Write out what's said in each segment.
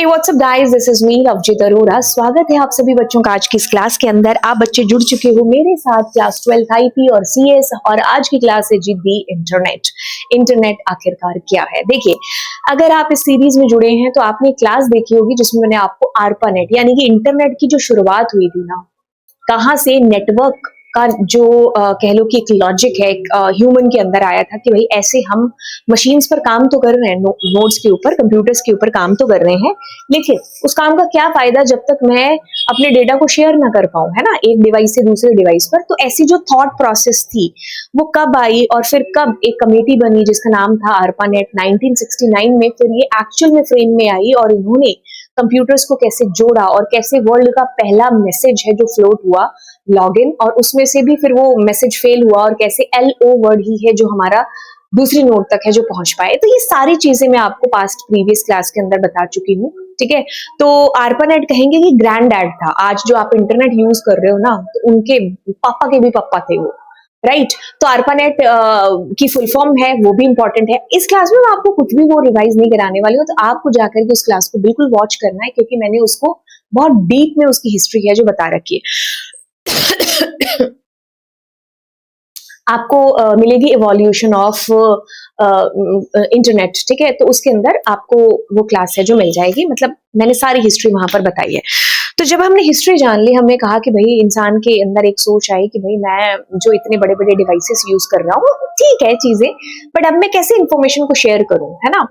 Hey, what's up guys? This is me अवजित Arora. स्वागत है आप सभी बच्चों का आज की इस क्लास के अंदर। आप बच्चे जुड़ चुके हो मेरे साथ क्लास 12 आईपी और सीएस, और आज की क्लास है जी दी इंटरनेट। इंटरनेट आखिरकार क्या है? देखिए, अगर आप इस सीरीज में जुड़े हैं तो आपने क्लास देखी होगी जिसमें मैंने आपको आरपानेट यानी कि इंटरनेट की जो शुरुआत हुई थी ना, कहाँ से नेटवर्क का जो कह लो कि एक लॉजिक है, एक ह्यूमन के अंदर आया था कि भाई ऐसे हम मशीन्स पर काम तो कर रहे हैं, नोट्स के ऊपर, कंप्यूटर्स के ऊपर काम तो कर रहे हैं, लेकिन उस काम का क्या फायदा जब तक मैं अपने डेटा को शेयर ना कर पाऊं, है ना, एक डिवाइस से दूसरे डिवाइस पर। तो ऐसी जो थॉट प्रोसेस थी वो कब आई और फिर कब एक कमेटी बनी जिसका नाम था आरपानेट 1969 में, फिर ये एक्चुअल में फ्रेम में आई और इन्होंने कंप्यूटर्स को कैसे जोड़ा और कैसे वर्ल्ड का पहला मैसेज है जो फ्लोट हुआ, लॉगिन, और उसमें से भी फिर वो मैसेज फेल हुआ और कैसे LO वर्ड ही है जो हमारा दूसरी नोड तक है जो पहुंच पाए। तो ये सारी चीजें मैं आपको पास्ट प्रीवियस क्लास के अंदर बता चुकी हूँ, ठीक है। तो आरपानेट कहेंगे कि ग्रैंड डैड था। आज जो आप इंटरनेट यूज कर रहे हो ना, तो उनके पापा के भी पापा थे वो, राइट। तो आरपानेट की फुल फॉर्म है, वो भी इंपॉर्टेंट है। इस क्लास में मैं आपको कुछ भी वो रिवाइज नहीं कराने वाली हूँ, तो आपको जाकर के उस क्लास को बिल्कुल वॉच करना है, क्योंकि मैंने उसको बहुत डीप में उसकी हिस्ट्री है जो बता रखी है। आपको मिलेगी इवोल्यूशन ऑफ इंटरनेट, ठीक है। तो उसके अंदर आपको वो क्लास है जो मिल जाएगी, मतलब मैंने सारी हिस्ट्री वहां पर बताई है। तो जब हमने हिस्ट्री जान ली, हमने कहा कि भाई इंसान के अंदर एक सोच आई कि भाई मैं जो इतने बड़े बड़े डिवाइसेस यूज कर रहा हूँ, ठीक है चीजें, बट अब मैं कैसे इंफॉर्मेशन को शेयर करूं, है ना।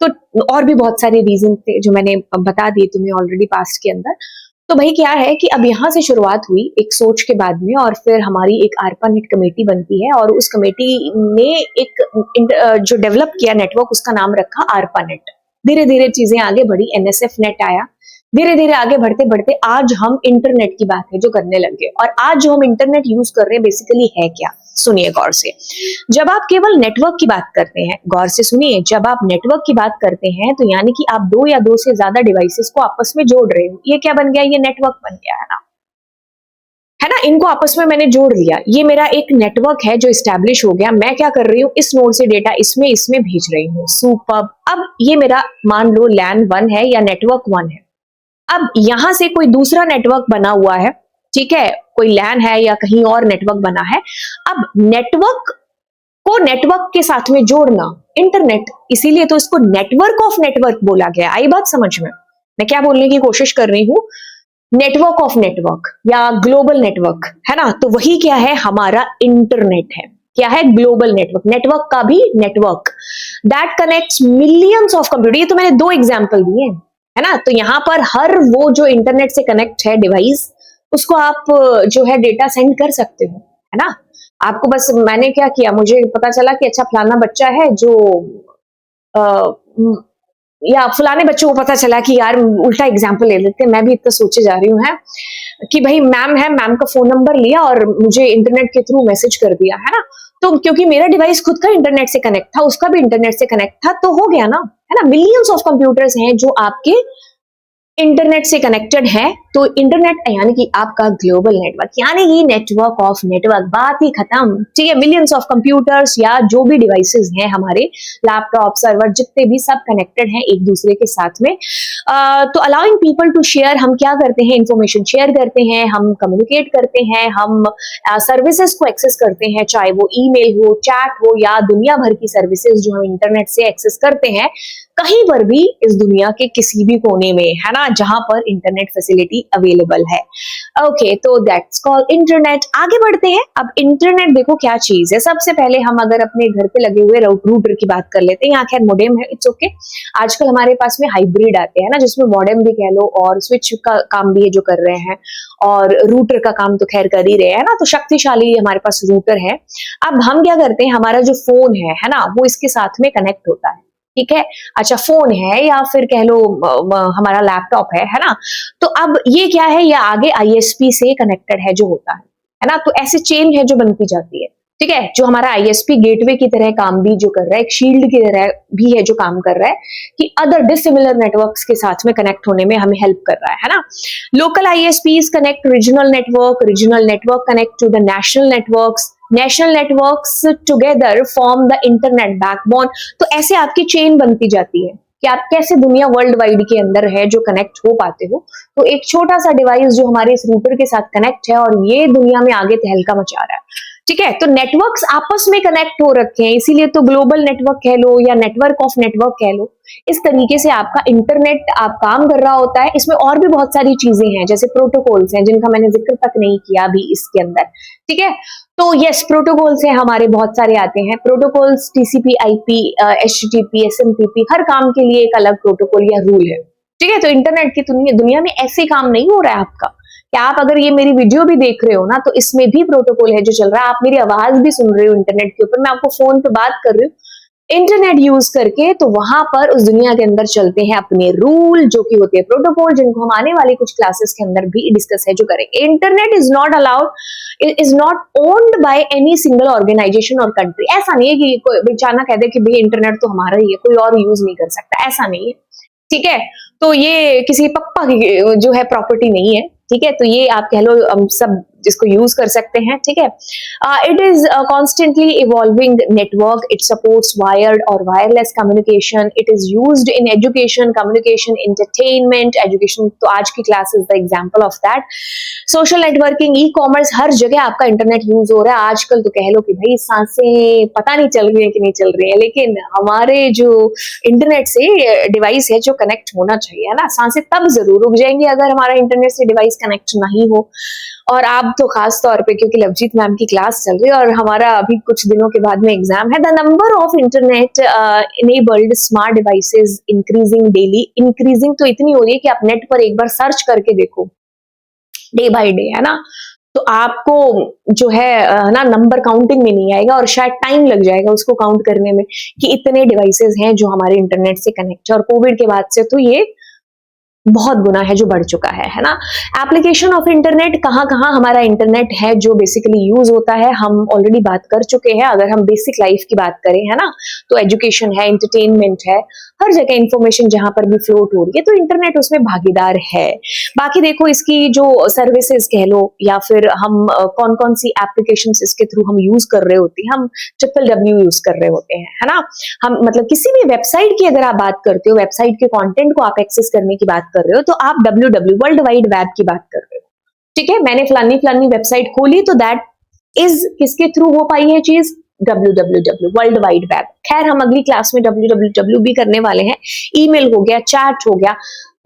तो और भी बहुत सारे रीजन थे जो मैंने बता दिए तुम्हें ऑलरेडी पास्ट के अंदर। तो भाई क्या है कि अब यहाँ से शुरुआत हुई एक सोच के बाद में, और फिर हमारी एक आरपानेट कमेटी बनती है, और उस कमेटी ने एक जो डेवलप किया नेटवर्क, उसका नाम रखा आरपानेट। धीरे धीरे चीजें आगे बढ़ी, NSF नेट आया, धीरे धीरे आगे बढ़ते बढ़ते आज हम इंटरनेट की बात है जो करने लग गए। और आज जो हम इंटरनेट यूज कर रहे हैं बेसिकली है क्या, सुनिए गौर से। जब आप केवल नेटवर्क की बात करते हैं, गौर से सुनिए, जब आप नेटवर्क की बात करते हैं तो यानी कि आप दो या दो से ज्यादा डिवाइसेस को आपस में जोड़ रहे हो। ये क्या बन गया? ये नेटवर्क बन गया, है ना। इनको आपस में मैंने जोड़ लिया, ये मेरा एक नेटवर्क है जो इस्टेब्लिश हो गया। मैं क्या कर रही हूँ, इस नोड से डेटा इसमें इसमें भेज रही हूँ, सुपर्ब। अब ये मेरा मान लो LAN 1 है या नेटवर्क 1 है। अब यहां से कोई दूसरा नेटवर्क बना हुआ है, ठीक है, कोई LAN है या कहीं और नेटवर्क बना है। अब नेटवर्क को नेटवर्क के साथ में जोड़ना, इंटरनेट, इसीलिए तो इसको नेटवर्क ऑफ नेटवर्क बोला गया। आई बात समझ में? मैं क्या बोलने की कोशिश कर रही हूं, नेटवर्क ऑफ नेटवर्क या ग्लोबल नेटवर्क, है ना। तो वही क्या है, हमारा इंटरनेट है। क्या है? ग्लोबल नेटवर्क, नेटवर्क का भी network that connects millions of computer. ये तो मैंने दो एग्जांपल दिए, है ना। तो यहां पर हर वो जो इंटरनेट से कनेक्ट है डिवाइस, उसको आप जो है डेटा सेंड कर सकते हो, है ना। आपको बस, मैंने क्या किया, मुझे पता चला कि अच्छा फलाना बच्चा है जो या फलाने बच्चों को पता चला कि यार, उल्टा एग्जाम्पल ले लेते हैं, मैं भी इतना सोचे जा रही हूँ, है कि भाई मैम है, मैम का फोन नंबर लिया और मुझे इंटरनेट के थ्रू मैसेज कर दिया, है ना। तो क्योंकि मेरा डिवाइस खुद का इंटरनेट से कनेक्ट था, उसका भी इंटरनेट से कनेक्ट था, तो हो गया ना, है ना। मिलियंस ऑफ कंप्यूटर्स हैं जो आपके इंटरनेट से कनेक्टेड है। तो इंटरनेट यानी कि आपका ग्लोबल नेटवर्क, यानी कि नेटवर्क ऑफ नेटवर्क, बात ही खत्म, ठीक है। मिलियंस ऑफ कंप्यूटर्स या जो भी डिवाइसेस हैं हमारे, लैपटॉप, सर्वर, जितने भी, सब कनेक्टेड हैं एक दूसरे के साथ में। तो अलाउइंग पीपल टू शेयर, हम क्या करते हैं, इंफॉर्मेशन शेयर करते हैं, हम कम्युनिकेट करते हैं, हम सर्विसेज को एक्सेस करते हैं, चाहे वो ईमेल हो, चैट हो, या दुनिया भर की सर्विसेज जो हम इंटरनेट से एक्सेस करते हैं, कहीं पर भी इस दुनिया के किसी भी कोने में, है ना, जहां पर इंटरनेट फैसिलिटी अवेलेबल है। ओके, तो दैट्स कॉल्ड इंटरनेट। आगे बढ़ते हैं। अब इंटरनेट देखो क्या चीज है। सबसे पहले हम अगर अपने घर पे लगे हुए रूटर की बात कर लेते हैं, यहाँ खैर मोडेम है, इट्स ओके। आजकल हमारे पास में हाइब्रिड आते हैं ना, जिसमें मॉडेम भी कह लो और स्विच का काम भी ये जो कर रहे हैं, और रूटर का काम तो खैर कर ही रहे हैं ना। तो शक्तिशाली हमारे पास रूटर है। अब हम क्या करते हैं, हमारा जो फोन है ना, वो इसके साथ में कनेक्ट होता है, ठीक है। अच्छा, फोन है या फिर कह लो हमारा लैपटॉप है ना। तो अब ये क्या है, ये आगे ISP से कनेक्टेड है जो होता है ना। तो ऐसे चेन है जो बनती जाती है, ठीक है। जो हमारा ISP गेटवे की तरह काम भी जो कर रहा है, एक शील्ड की तरह भी है जो काम कर रहा है कि अदर डिसिमिलर नेटवर्क्स के साथ में कनेक्ट होने में हमें हेल्प कर रहा है ना। Local ISPs connect regional network connect to the national networks, national networks together form the internet backbone. तो ऐसे आपकी चेन बनती जाती है, कि आप कैसे दुनिया वर्ल्ड वाइड के अंदर है जो कनेक्ट हो पाते हो। तो एक छोटा सा डिवाइस जो हमारे इस रूटर के साथ कनेक्ट है और ये दुनिया में आगे तहलका मचा रहा है, ठीक है। तो नेटवर्क्स आपस में कनेक्ट हो रखे हैं, इसीलिए तो ग्लोबल नेटवर्क कह लो या नेटवर्क ऑफ नेटवर्क कह लो। इस तरीके से आपका इंटरनेट आप काम कर रहा होता है। इसमें और भी बहुत सारी चीजें हैं, जैसे प्रोटोकॉल्स हैं जिनका मैंने जिक्र तक नहीं किया अभी इसके अंदर, ठीक है। तो यस, प्रोटोकॉल्स हैं हमारे, बहुत सारे आते हैं protocols, TCP, IP, HTTP, SMTP, हर काम के लिए एक अलग प्रोटोकॉल या रूल है, ठीक है। तो इंटरनेट की दुनिया में ऐसे काम नहीं हो रहा है आपका कि आप अगर ये मेरी वीडियो भी देख रहे हो ना, तो इसमें भी प्रोटोकॉल है जो चल रहा है। आप मेरी आवाज भी सुन रहे हो इंटरनेट के ऊपर, मैं आपको फोन पे बात कर रही हूँ इंटरनेट यूज करके, तो वहां पर उस दुनिया के अंदर चलते हैं अपने रूल जो कि होते हैं प्रोटोकॉल, जिनको हम आने वाली कुछ क्लासेस के अंदर भी डिस्कस है जो करेंगे। Internet is not allowed, is not owned by any single organisation और कंट्री। ऐसा नहीं है कि कोई बेचारा कह दे कि भाई इंटरनेट तो हमारा ही है, कोई और यूज नहीं कर सकता, ऐसा नहीं है, ठीक है। तो ये किसी पप्पा की जो है प्रॉपर्टी नहीं है, ठीक है। तो ये आप कह लो हम सब जिसको यूज कर सकते हैं, ठीक है। It is constantly evolving network, it supports wired और wireless communication, it is used in education, communication, entertainment, education, तो आज की class is the example of that. Social networking, e commerce, हर जगह आपका इंटरनेट यूज हो रहा है आजकल। तो कह लो कि भाई सांसें पता नहीं चल रही है कि नहीं चल रही है, लेकिन हमारे जो इंटरनेट से डिवाइस है जो कनेक्ट होना चाहिए, है ना, सांसें तब जरूर रुक जाएंगी अगर हमारा इंटरनेट से डिवाइस कनेक्ट नहीं हो। और आप तो खास तौर पे, क्योंकि लवजीत मैम की क्लास चल रही है और हमारा अभी कुछ दिनों के बाद में एग्जाम है। The number of internet enabled smart devices increasing daily, increasing तो इतनी हो रही है कि आप नेट पर एक बार सर्च करके देखो डे बाय डे, है ना, तो आपको जो है ना नंबर काउंटिंग में नहीं आएगा और शायद टाइम लग जाएगा उसको काउंट करने में कि इतने डिवाइसेस हैं जो हमारे इंटरनेट से कनेक्ट है। और कोविड के बाद से तो ये बहुत गुना है जो बढ़ चुका है ना। एप्लीकेशन ऑफ इंटरनेट, कहाँ कहाँ हमारा इंटरनेट है जो बेसिकली यूज होता है, हम ऑलरेडी बात कर चुके हैं। अगर हम बेसिक लाइफ की बात करें, है ना, तो एजुकेशन है, एंटरटेनमेंट है, हर जगह इंफॉर्मेशन जहां पर भी फ्लोट हो रही है तो इंटरनेट उसमें भागीदार है। बाकी देखो इसकी जो सर्विसेज कह लो या फिर हम कौन कौन सी एप्लीकेशन इसके थ्रू हम यूज कर रहे होते हैं, हम WWW यूज कर रहे होते हैं, है ना। हम मतलब किसी भी वेबसाइट की अगर आप बात करते हो, वेबसाइट के कंटेंट को आप एक्सेस करने की बात कर रहे हो, तो आप WWW वर्ल्ड वाइड वेब की बात कर रहे हो, ठीक है। मैंने फलानी वेबसाइट खोली तो दैट इज किसके थ्रू हो पाई है चीज, WWW वर्ल्ड वाइड वेब। खैर हम अगली क्लास में WWW भी करने वाले हैं। ईमेल हो गया, चैट हो गया,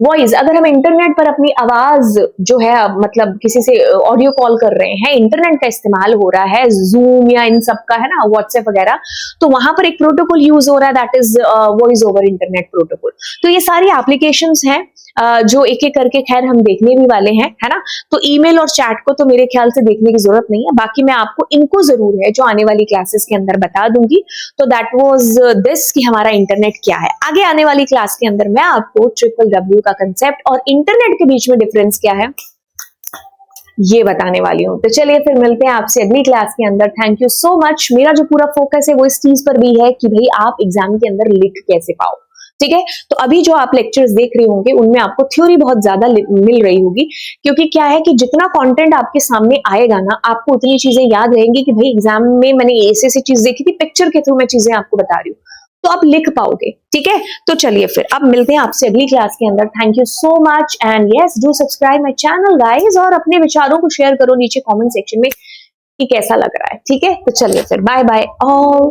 वॉइस, अगर हम इंटरनेट पर अपनी आवाज जो है मतलब किसी से ऑडियो कॉल कर रहे हैं, इंटरनेट का इस्तेमाल हो रहा है, जूम या इन सब का, है ना, व्हाट्सएप वगैरह, तो वहां पर एक प्रोटोकॉल यूज हो रहा है, that is voice over internet protocol. तो ये सारी एप्लीकेशंस हैं जो एक एक करके खैर हम देखने भी वाले हैं, है ना। तो ईमेल और चैट को तो मेरे ख्याल से देखने की जरूरत नहीं है, बाकी मैं आपको इनको जरूर है जो आने वाली क्लासेस के अंदर बता दूंगी। तो दैट वाज दिस कि हमारा इंटरनेट क्या है। आगे आने वाली क्लास के अंदर मैं आपको WWW का कंसेप्ट और इंटरनेट के बीच में डिफरेंस क्या है ये बताने वाली हूँ। तो चलिए फिर मिलते हैं आपसे अगली क्लास के अंदर। Thank you so much. मेरा जो पूरा फोकस है वो इस चीज पर भी है कि भाई आप एग्जाम के अंदर लिख कैसे पाओ, ठीक है। तो अभी जो आप लेक्चर्स देख रहे होंगे उनमें आपको थ्योरी बहुत ज्यादा मिल रही होगी, क्योंकि क्या है कि जितना कंटेंट आपके सामने आएगा ना, आपको उतनी चीजें याद रहेंगी कि भाई एग्जाम में मैंने ऐसे चीज देखी थी, पिक्चर के थ्रू मैं चीजें आपको बता रही हूँ, तो आप लिख पाओगे, ठीक है। तो चलिए फिर अब मिलते हैं आपसे अगली क्लास के अंदर। Thank you so much and yes do subscribe my channel guys, और अपने विचारों को शेयर करो नीचे कमेंट सेक्शन में कि कैसा लग रहा है, ठीक है। तो चलिए फिर बाय बाय ऑल।